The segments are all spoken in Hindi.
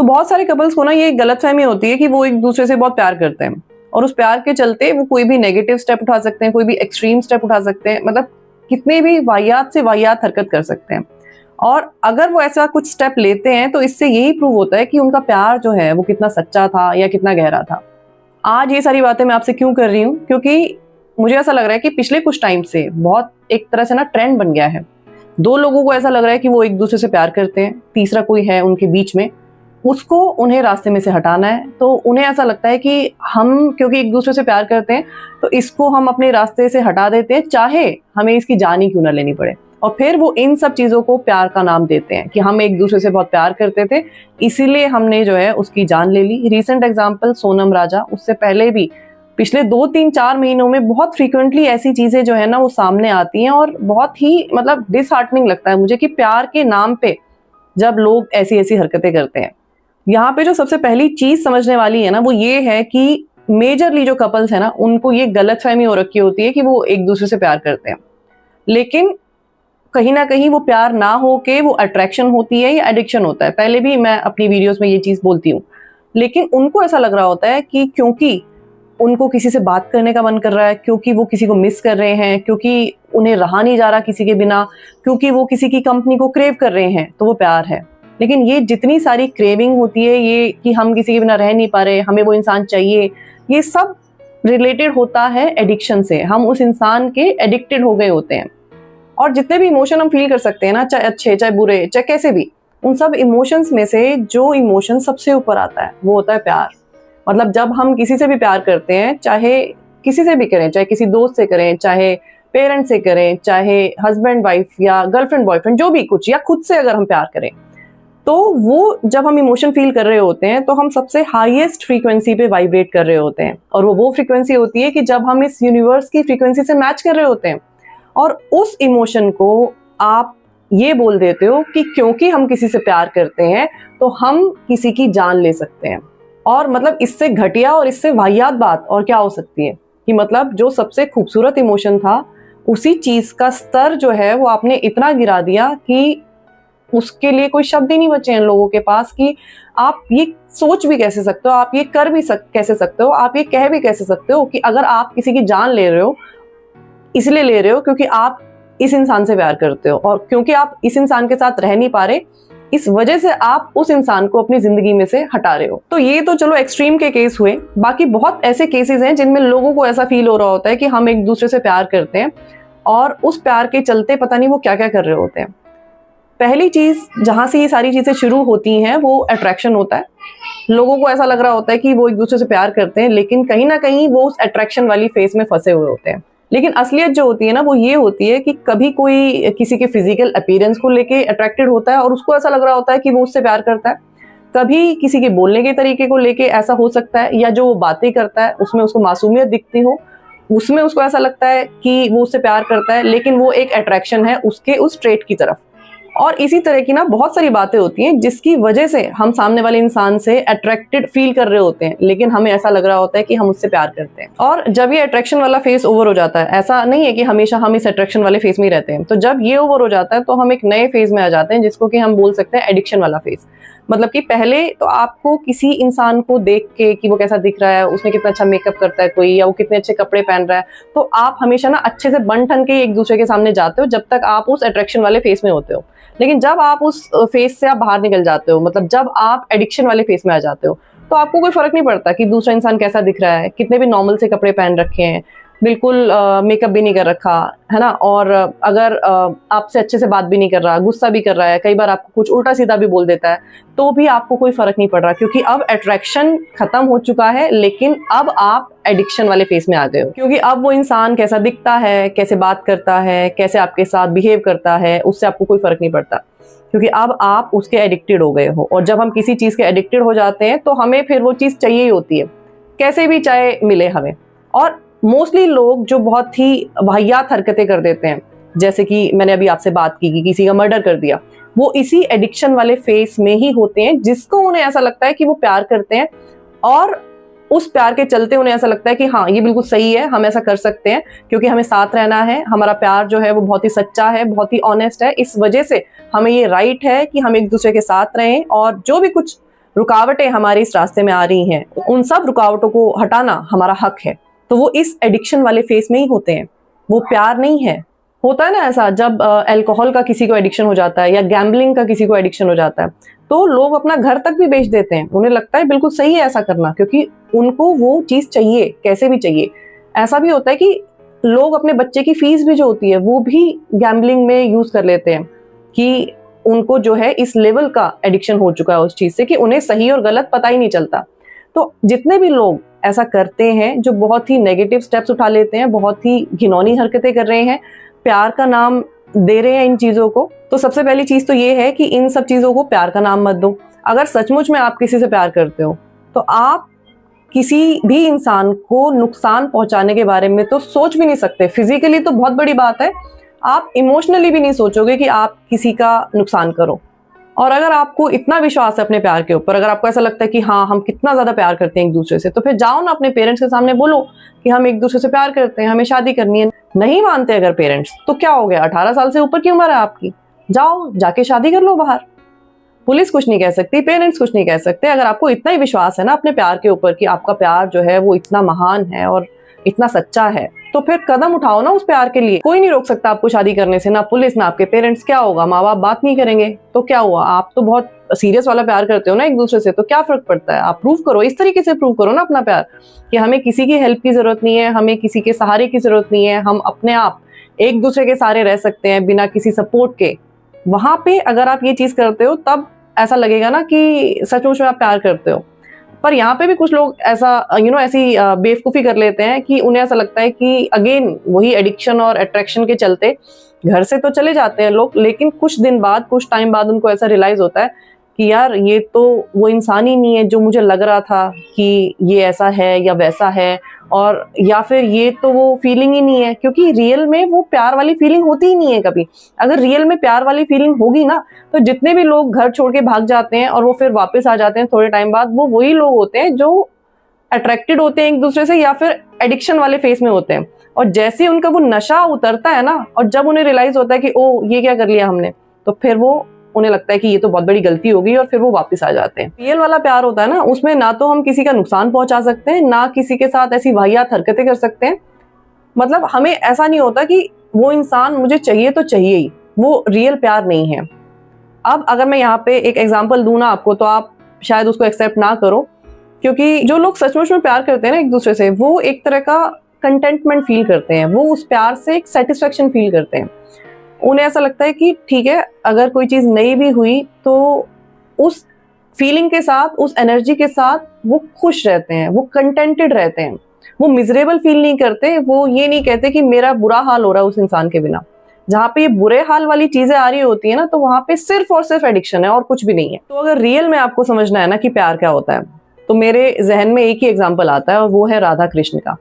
तो बहुत सारे कपल्स को ना ये गलतफहमी होती है कि वो एक दूसरे से बहुत प्यार करते हैं और उस प्यार के चलते वो कोई भी नेगेटिव स्टेप उठा सकते हैं, कोई भी एक्सट्रीम स्टेप उठा सकते हैं, मतलब कितने भी वाहियात से वाहियात हरकत कर सकते हैं। और अगर वो ऐसा कुछ स्टेप लेते हैं तो इससे यही प्रूव होता है कि उनका प्यार जो है वो कितना सच्चा था या कितना गहरा था। आज ये सारी बातें मैं आपसे क्यों कर रही हूँ, क्योंकि मुझे ऐसा लग रहा है कि पिछले कुछ टाइम से बहुत एक तरह से ना ट्रेंड बन गया है। दो लोगों को ऐसा लग रहा है कि वो एक दूसरे से प्यार करते हैं, तीसरा कोई है उनके बीच में, उसको उन्हें रास्ते में से हटाना है। तो उन्हें ऐसा लगता है कि हम क्योंकि एक दूसरे से प्यार करते हैं तो इसको हम अपने रास्ते से हटा देते हैं, चाहे हमें इसकी जान ही क्यों ना लेनी पड़े। और फिर वो इन सब चीज़ों को प्यार का नाम देते हैं कि हम एक दूसरे से बहुत प्यार करते थे, इसीलिए हमने जो है उसकी जान ले ली। रीसेंट एग्जाम्पल सोनम राजा, उससे पहले भी पिछले 2-3-4 महीनों में बहुत फ्रीक्वेंटली ऐसी चीज़ें जो है ना वो सामने आती हैं और बहुत ही मतलब डिसहार्टनिंग लगता है मुझे कि प्यार के नाम पे जब लोग ऐसी ऐसी हरकतें करते हैं। यहाँ पे जो सबसे पहली चीज़ समझने वाली है ना वो ये है कि मेजरली जो कपल्स है ना उनको ये गलतफहमी हो रखी होती है कि वो एक दूसरे से प्यार करते हैं, लेकिन कहीं ना कहीं वो प्यार ना हो के वो अट्रैक्शन होती है या एडिक्शन होता है। पहले भी मैं अपनी वीडियोस में ये चीज़ बोलती हूँ, लेकिन उनको ऐसा लग रहा होता है कि क्योंकि उनको किसी से बात करने का मन कर रहा है, क्योंकि वो किसी को मिस कर रहे हैं, क्योंकि उन्हें रहा नहीं जा रहा किसी के बिना, क्योंकि वो किसी की कंपनी को क्रेव कर रहे हैं, तो वो प्यार है। लेकिन ये जितनी सारी क्रेविंग होती है, ये कि हम किसी के बिना रह नहीं पा रहे, हमें वो इंसान चाहिए, ये सब रिलेटेड होता है एडिक्शन से। हम उस इंसान के एडिक्टेड हो गए होते हैं। और जितने भी इमोशन हम फील कर सकते हैं ना, चाहे अच्छे चाहे बुरे चाहे कैसे भी, उन सब इमोशंस में से जो इमोशन सबसे ऊपर आता है वो होता है प्यार। मतलब जब हम किसी से भी प्यार करते हैं, चाहे किसी से भी करें, चाहे किसी दोस्त से करें, चाहे पेरेंट्स से करें, चाहे हस्बैंड वाइफ या गर्लफ्रेंड बॉयफ्रेंड, जो भी कुछ, या खुद से अगर हम प्यार करें, तो वो जब हम इमोशन फील कर रहे होते हैं तो हम सबसे हाईएस्ट फ्रीक्वेंसी पे वाइब्रेट कर रहे होते हैं। और वो फ्रीक्वेंसी होती है कि जब हम इस यूनिवर्स की फ्रीक्वेंसी से मैच कर रहे होते हैं। और उस इमोशन को आप ये बोल देते हो कि क्योंकि हम किसी से प्यार करते हैं तो हम किसी की जान ले सकते हैं। और मतलब इससे घटिया और इससे वाहियात बात और क्या हो सकती है कि मतलब जो सबसे खूबसूरत इमोशन था, उसी चीज का स्तर जो है वो आपने इतना गिरा दिया कि उसके लिए कोई शब्द ही नहीं बचे हैं लोगों के पास कि आप ये सोच भी कैसे सकते हो, आप ये कर भी कैसे सकते हो, आप ये कह भी कैसे सकते हो कि अगर आप किसी की जान ले रहे हो, इसलिए ले रहे हो क्योंकि आप इस इंसान से प्यार करते हो, और क्योंकि आप इस इंसान के साथ रह नहीं पा रहे, इस वजह से आप उस इंसान को अपनी जिंदगी में से हटा रहे हो। तो ये तो चलो एक्सट्रीम के केस हुए, बाकी बहुत ऐसे केसेस हैं जिनमें लोगों को ऐसा फील हो रहा होता है कि हम एक दूसरे से प्यार करते हैं और उस प्यार के चलते पता नहीं वो क्या क्या कर रहे होते हैं। पहली चीज जहां से ये सारी चीजें शुरू होती हैं वो अट्रैक्शन होता है। लोगों को ऐसा लग रहा होता है कि वो एक दूसरे से प्यार करते हैं, लेकिन कहीं ना कहीं वो उस अट्रैक्शन वाली फेज में फंसे हुए होते हैं। लेकिन असलियत जो होती है ना वो ये होती है कि कभी कोई किसी के फिजिकल अपीयरेंस को लेके अट्रैक्टेड होता है और उसको ऐसा लग रहा होता है कि वो उससे प्यार करता है। कभी किसी के बोलने के तरीके को लेके ऐसा हो सकता है, या जो वो बातें करता है उसमें उसको मासूमियत दिखती हो, उसमें उसको ऐसा लगता है कि वो उससे प्यार करता है, लेकिन वो एक अट्रैक्शन है उसके उस ट्रेट की तरफ। और इसी तरह की ना बहुत सारी बातें होती हैं जिसकी वजह से हम सामने वाले इंसान से अट्रैक्टेड फील कर रहे होते हैं, लेकिन हमें ऐसा लग रहा होता है कि हम उससे प्यार करते हैं। और जब ये अट्रैक्शन वाला फेस ओवर हो जाता है, ऐसा नहीं है कि हमेशा हम इस अट्रैक्शन वाले फेस में ही रहते हैं, तो जब ये ओवर हो जाता है तो हम एक नए फेज में आ जाते हैं जिसको कि हम बोल सकते हैं एडिक्शन वाला फेज। मतलब कि पहले तो आपको किसी इंसान को देख के कि वो कैसा दिख रहा है, उसने कितना अच्छा मेकअप करता है कोई, या वो कितने अच्छे कपड़े पहन रहा है, तो आप हमेशा ना अच्छे से बन ठन के एक दूसरे के सामने जाते हो जब तक आप उस अट्रैक्शन वाले फेस में होते हो। लेकिन जब आप उस फेस से आप बाहर निकल जाते हो, मतलब जब आप एडिक्शन वाले फेस में आ जाते हो, तो आपको कोई फर्क नहीं पड़ता कि दूसरा इंसान कैसा दिख रहा है, कितने भी नॉर्मल से कपड़े पहन रखे हैं, बिल्कुल मेकअप भी नहीं कर रखा है ना, और अगर आपसे अच्छे से बात भी नहीं कर रहा, गुस्सा भी कर रहा है, कई बार आपको कुछ उल्टा सीधा भी बोल देता है, तो भी आपको कोई फर्क नहीं पड़ रहा, क्योंकि अब अट्रैक्शन खत्म हो चुका है, लेकिन अब आप एडिक्शन वाले फेस में आ गए हो। क्योंकि अब वो इंसान कैसा दिखता है, कैसे बात करता है, कैसे आपके साथ बिहेव करता है, उससे आपको कोई फर्क नहीं पड़ता, क्योंकि अब आप उसके एडिक्टेड हो गए हो। और जब हम किसी चीज़ के एडिक्टेड हो जाते हैं तो हमें फिर वो चीज़ चाहिए ही होती है, कैसे भी चाहे मिले हमें। और मोस्टली लोग जो बहुत ही वाहियात हरकतें कर देते हैं, जैसे कि मैंने अभी आपसे बात की कि किसी का मर्डर कर दिया, वो इसी एडिक्शन वाले फेस में ही होते हैं जिसको उन्हें ऐसा लगता है कि वो प्यार करते हैं, और उस प्यार के चलते उन्हें ऐसा लगता है कि हाँ ये बिल्कुल सही है, हम ऐसा कर सकते हैं क्योंकि हमें साथ रहना है, हमारा प्यार जो है वो बहुत ही सच्चा है, बहुत ही ऑनेस्ट है, इस वजह से हमें ये राइट है कि हम एक दूसरे के साथ रहें, और जो भी कुछ रुकावटें हमारे इस रास्ते में आ रही हैं, उन सब रुकावटों को हटाना हमारा हक है। तो वो इस एडिक्शन वाले फेस में ही होते हैं, वो प्यार नहीं है। होता है ना ऐसा, जब अल्कोहल का किसी को एडिक्शन हो जाता है या गैम्बलिंग का किसी को एडिक्शन हो जाता है, तो लोग अपना घर तक भी बेच देते हैं। उन्हें लगता है बिल्कुल सही है ऐसा करना, क्योंकि उनको वो चीज़ चाहिए, कैसे भी चाहिए। ऐसा भी होता है कि लोग अपने बच्चे की फीस भी जो होती है वो भी गैम्बलिंग में यूज़ कर लेते हैं, कि उनको जो है इस लेवल का एडिक्शन हो चुका है उस चीज़ से कि उन्हें सही और गलत पता ही नहीं चलता। तो जितने भी लोग ऐसा करते हैं, जो बहुत ही नेगेटिव स्टेप्स उठा लेते हैं, बहुत ही घिनौनी हरकतें कर रहे हैं, प्यार का नाम दे रहे हैं इन चीज़ों को, तो सबसे पहली चीज़ तो ये है कि इन सब चीज़ों को प्यार का नाम मत दो। अगर सचमुच में आप किसी से प्यार करते हो तो आप किसी भी इंसान को नुकसान पहुंचाने के बारे में तो सोच भी नहीं सकते। फिजिकली तो बहुत बड़ी बात है, आप इमोशनली भी नहीं सोचोगे कि आप किसी का नुकसान करो। और अगर आपको इतना विश्वास है अपने प्यार के ऊपर, अगर आपको ऐसा लगता है कि हाँ हम कितना ज़्यादा प्यार करते हैं एक दूसरे से, तो फिर जाओ ना अपने पेरेंट्स के सामने बोलो कि हम एक दूसरे से प्यार करते हैं, हमें शादी करनी है। नहीं मानते अगर पेरेंट्स, तो क्या हो गया, 18 साल से ऊपर की उम्र है आपकी, जाओ जाके शादी कर लो बाहर। पुलिस कुछ नहीं कह सकती, पेरेंट्स कुछ नहीं कह सकते। अगर आपको इतना ही विश्वास है ना अपने प्यार के ऊपर कि आपका प्यार जो है वो इतना महान है और इतना सच्चा है, तो फिर कदम उठाओ ना उस प्यार के लिए। कोई नहीं रोक सकता आपको शादी करने से, ना पुलिस ना आपके पेरेंट्स। क्या होगा, माँ बाप बात नहीं करेंगे तो क्या हुआ, आप तो बहुत सीरियस वाला प्यार करते हो ना एक दूसरे से, तो क्या फर्क पड़ता है। आप प्रूव करो, इस तरीके से प्रूव करो ना अपना प्यार कि हमें किसी की हेल्प की जरूरत नहीं है, हमें किसी के सहारे की जरूरत नहीं है, हम अपने आप एक दूसरे के सहारे रह सकते हैं बिना किसी सपोर्ट के। वहां पे अगर आप ये चीज करते हो तब ऐसा लगेगा ना कि सचमुच में आप प्यार करते हो। पर यहाँ पे भी कुछ लोग ऐसा ऐसी बेवकूफ़ी कर लेते हैं कि उन्हें ऐसा लगता है कि अगेन वही एडिक्शन और अट्रैक्शन के चलते घर से तो चले जाते हैं लोग, लेकिन कुछ दिन बाद, कुछ टाइम बाद उनको ऐसा रियलाइज होता है कि यार ये तो वो इंसान ही नहीं है जो मुझे लग रहा था कि ये ऐसा है या वैसा है, और या फिर ये तो वो फीलिंग ही नहीं है, क्योंकि रियल में वो प्यार वाली फीलिंग होती ही नहीं है कभी। अगर रियल में प्यार वाली फीलिंग होगी ना, तो जितने भी लोग घर छोड़ के भाग जाते हैं और वो फिर वापस आ जाते हैं थोड़े टाइम बाद, वो वही लोग होते हैं जो अट्रैक्टेड होते हैं एक दूसरे से या फिर एडिक्शन वाले फेस में होते हैं। और जैसे उनका वो नशा उतरता है ना, और जब उन्हें रियलाइज होता है कि ओ ये क्या कर लिया हमने, तो फिर वो उन्हें लगता है कि ये तो बहुत बड़ी गलती हो गई, और फिर वो वापस आ जाते हैं। रियल वाला प्यार होता है ना, उसमें ना तो हम किसी का नुकसान पहुंचा सकते हैं, ना किसी के साथ ऐसी वाहियात हरकतें कर सकते हैं। मतलब हमें ऐसा नहीं होता कि वो इंसान मुझे चाहिए तो चाहिए ही, वो रियल प्यार नहीं है। अब अगर मैं यहाँ पे एक एग्जाम्पल दूं ना आपको, तो आप शायद उसको एक्सेप्ट ना करो, क्योंकि जो लोग सचमुच में प्यार करते हैं ना एक दूसरे से, वो एक तरह का कंटेंटमेंट फील करते हैं, वो उस प्यार से एक सेटिस्फेक्शन फील करते हैं। उन्हें ऐसा लगता है कि ठीक है, अगर कोई चीज़ नहीं भी हुई तो उस फीलिंग के साथ, उस एनर्जी के साथ वो खुश रहते हैं, वो कंटेंटेड रहते हैं, वो मिजरेबल फील नहीं करते। वो ये नहीं कहते कि मेरा बुरा हाल हो रहा है उस इंसान के बिना। जहाँ पे ये बुरे हाल वाली चीजें आ रही होती है ना, तो वहां पे सिर्फ और सिर्फ एडिक्शन है और कुछ भी नहीं है। तो अगर रियल में आपको समझना है ना कि प्यार क्या होता है, तो मेरे जहन में एक ही एग्जाम्पल आता है, और वो है राधा कृष्ण का।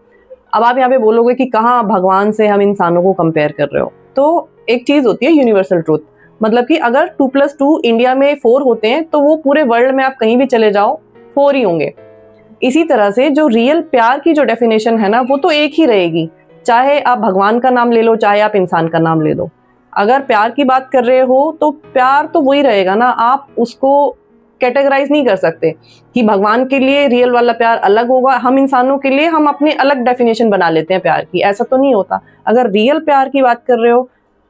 अब आप यहाँ पे बोलोगे कि कहाँ भगवान से हम इंसानों को कंपेयर कर रहे हो, तो एक चीज होती है यूनिवर्सल ट्रूथ। मतलब कि अगर 2+2 इंडिया में 4 होते हैं, तो वो पूरे वर्ल्ड में आप कहीं भी चले जाओ 4 ही होंगे। इसी तरह से जो रियल प्यार की जो डेफिनेशन है ना, वो तो एक ही रहेगी, चाहे आप भगवान का नाम ले लो, चाहे आप इंसान का नाम ले लो। अगर प्यार की बात कर रहे हो तो प्यार तो वही रहेगा ना, आप उसको कैटेगराइज नहीं कर सकते कि भगवान के लिए रियल वाला प्यार अलग होगा, हम इंसानों के लिए हम अपनी अलग डेफिनेशन बना लेते हैं प्यार की। ऐसा तो नहीं होता। अगर रियल प्यार की बात कर रहे हो,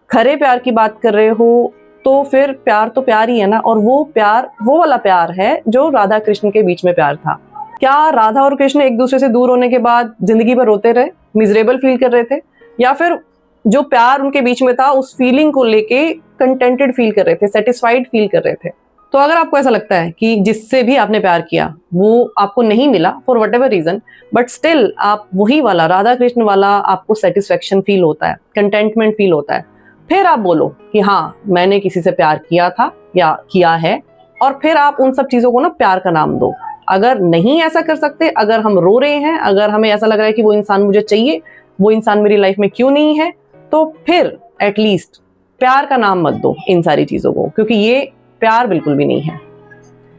खरे प्यार की बात कर रहे हो, तो फिर प्यार तो प्यार ही है ना। और वो प्यार वो वाला प्यार है जो राधा कृष्ण के बीच में प्यार था। क्या राधा और कृष्ण एक दूसरे से दूर होने के बाद जिंदगी भर रोते रहे, मिजरेबल फील कर रहे थे, या फिर जो प्यार उनके बीच में था उस फीलिंग को लेके कंटेंटेड फील कर रहे थे, सेटिस्फाइड फील कर रहे थे? तो अगर आपको ऐसा लगता है कि जिससे भी आपने प्यार किया वो आपको नहीं मिला for whatever reason, but still आप वही वाला राधा कृष्ण वाला आपको सेटिस्फेक्शन फील होता है, कंटेंटमेंट फील होता है, फिर आप बोलो कि हाँ मैंने किसी से प्यार किया था या किया है, और फिर आप उन सब चीजों को ना प्यार का नाम दो। अगर नहीं ऐसा कर सकते, अगर हम रो रहे हैं, अगर हमें ऐसा लग रहा है कि वो इंसान मुझे चाहिए, वो इंसान मेरी लाइफ में क्यों नहीं है, तो फिर एटलीस्ट प्यार का नाम मत दो इन सारी चीजों को, क्योंकि ये प्यार बिल्कुल भी नहीं है।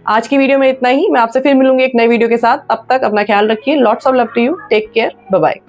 आज की वीडियो में इतना ही। मैं आपसे फिर मिलूंगी एक नई वीडियो के साथ। तब तक अपना ख्याल रखिए। Lots of love to you. Take care. Bye bye.